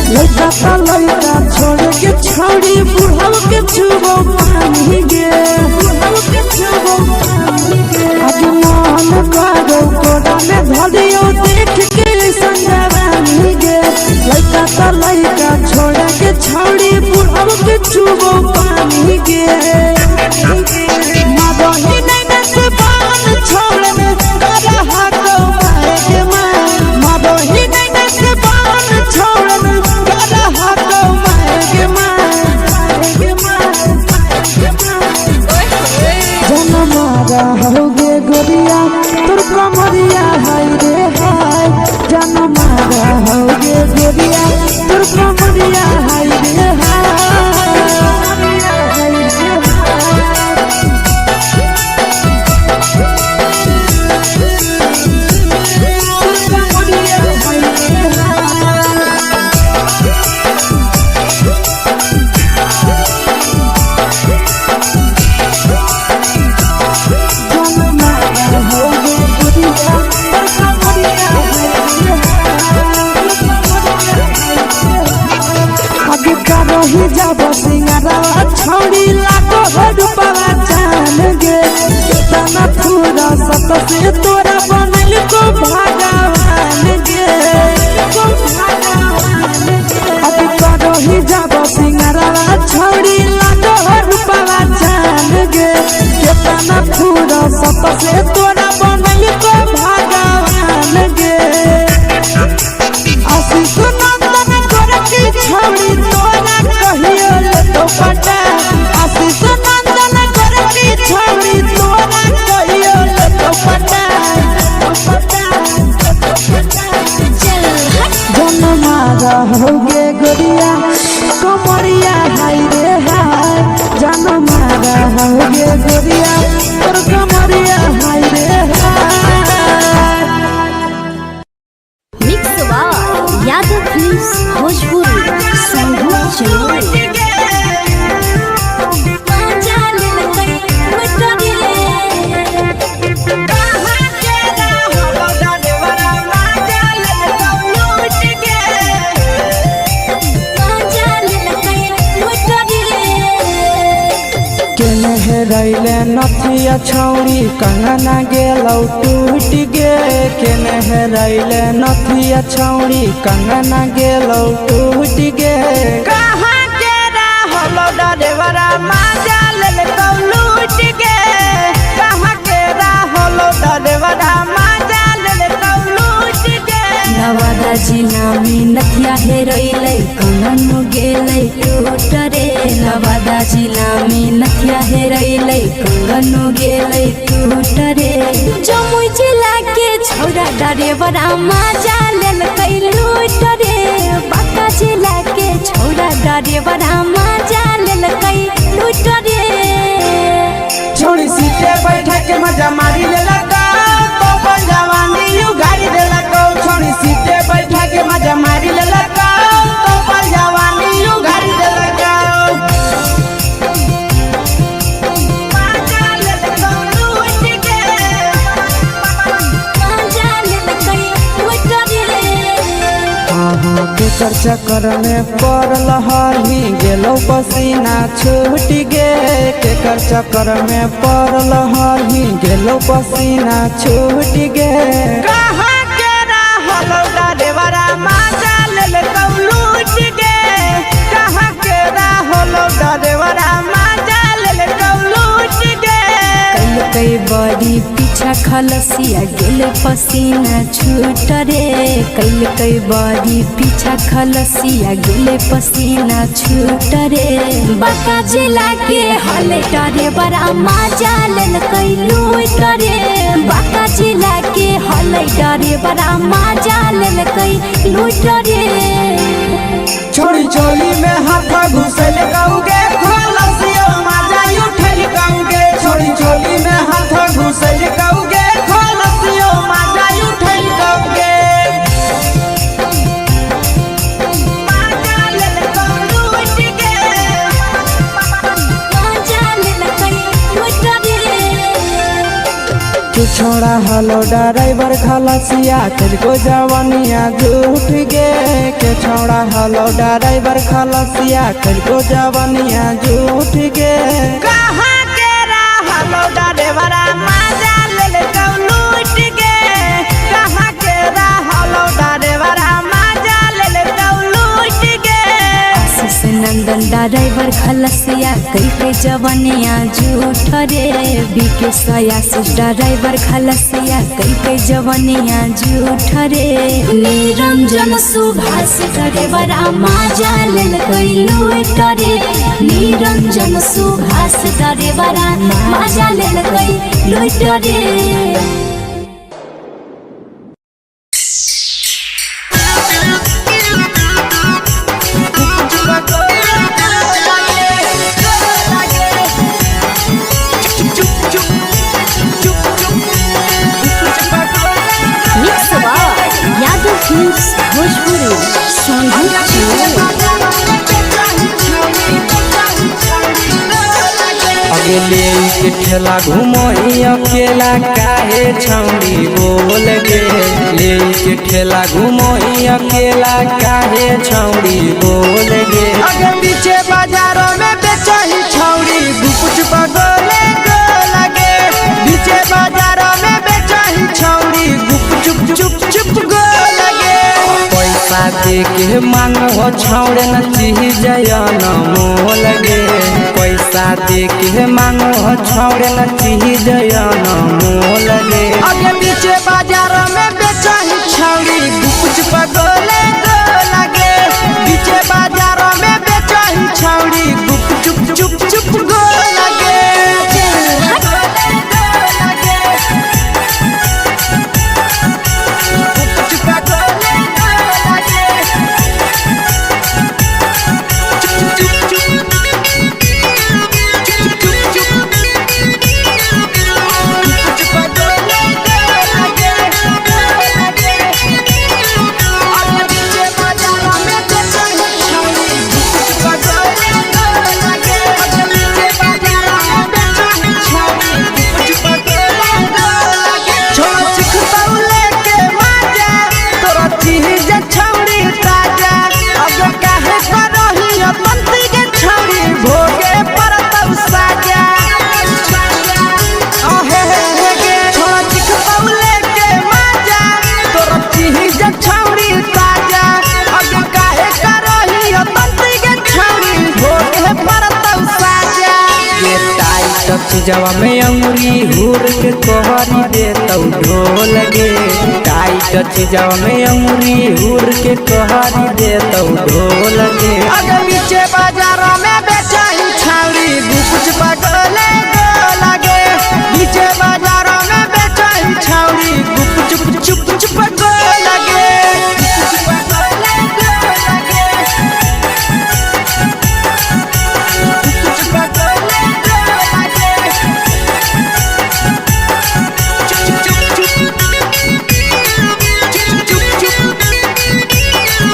लड़का छोड़ के छौड़ी बुढ़ाव के छुबो पानी गे आज मन करो कोड़ा में धरियो देख के संजवानी गे लड़का छोड़ के छौड़ी बुढ़ाव के छुबो पानी गे मादही नहीं से बान छोड़ में करा हाथों मारे के मादही नहीं से बान छोड़ में करा हाथों मारे के जनमारा होगे गोरिया तोर कमरिया हाय रे हाय जनमारा होगे गोरिया तोर कमरिया हाय रे हाय जब सिंगारा छौड़ी लागो रुपवा जान गे कितना पूरा सत से तोरा बनल को भगवान गे अभी करो ही जब सिंगारा छौड़ी लागो रुपवा जान गे कितना पूरा सत से तोरा बनल को भगवान गे आशीष नंदन करे की छौड़ी तोरा कहियो तो पटा आशीष नंदन करे की छौड़ी तोरा कहियो तो पटा जनमारा होगे गोरिया कमरिया हाय रे हाय जनमारा होगे गोरिया तोर कमरिया हाय रे हाय मिक्स यादव फिल्म्स भोजपुरी संगीत चैनल रैले नथिया छौड़ी कंगना गेलौ टूट गे केने रैले नथिया छौड़ी कंगना गेलौ टूट गे कहाँ के रहलो डरेवरा माजा लेलकौ लूट गे कहाँ के रहलो डरेवरा माजा लेलकौ लूट गे नवादा जिला में नथिया हेरैलै कंगनो गेलै टूट रे नवादा जिला में नथिया हेरैलै कंगनो गेलै टूट रे जमुई जिला के छौड़ा डरेवरा माजा लेलकै लूट रे बांका जिला के छौड़ा डरेवरा माजा लेलकै लूट रे छोड़ी सीटे बैठा के मजा मारी लेलकौ तो जवानी यू गाड़ी देलकौ छोड़ी सीटे बैठा के मजा मारी लेलकौ तो जवानी यू गाड़ी देलकौ केकर चक्कर में पड़ल हरही गेलो पसीना छूट गे केकर चक्कर में पड़ल हरही गेलो पसीना छूट गे कहाँ के रहलो डरेवरा माजा लेलकौ लूट गे कहाँ के रहलो डरेवरा माजा लेलकौ लूट गे कई बड़ी पीछा खलसिया गेले पसीना छूट रे कई बड़ी पीछा खलसिया गेले पसीना छूट रे बांका जिला के हले डरे बड़ा माजा लेलकै लूट रे बांका जिला के हले डरे बड़ा माजा लेलकै लूट रे छोड़ी चोली में हाथ घुसल कौगे खलसियो माजा उठल कौगे छोड़ी चोली में हाथ घुसल कौगे खलसियो माजा छोड़ा हलो ड्राइवर खलसिया तुझको जवानिया झूठ गे के छोड़ा हलो ड्राइवर खलसिया तुझको जवानिया झूठ गे कहाँ के हलो ड्राइवर मजा ले लूट गे कहाँ के हलो ड्राइवर मजा ले लूट गे आशीष नंदन ड्राइवर खलसिया कई के जवानिया झूठ रे बीके आशीष ड्राइवर खलसिया कई के जवानिया झूठ रे निरंजन सुभाष ड्राइवर मजा ले लूट रे निरंजन सुभाष ड्राइवर मजा ले लूट रे। ले के ठेला घूमो अकेला काहे छौड़ी बोल गे ले के ठेला घूमो अकेला काहे छौड़ी बोल गे अगे पीछे बाजारों में बेचही छौड़ी गुपुच बगले गो लगे पीछे बाजारों में बेचही छौड़ी गुप चुप चुप चुप गो लगे पैसा दे के मांगो छौड़े न चीज न मोल गे पैसा दे के मांगो छौड़े न चीज न मोल गे अगे पीछे बाजारों में बेचही छौड़ी गुपुच बगले गो लगे पीछे बाजारों में बेचही छौड़ी गुप चुप चुप चुप गो लगे जवा में अंगुरी हुर के तोहरी दे तौ ढोल गे टाइट जवा में अंगुरी हुर के तोहरी दे तौ ढोल गे।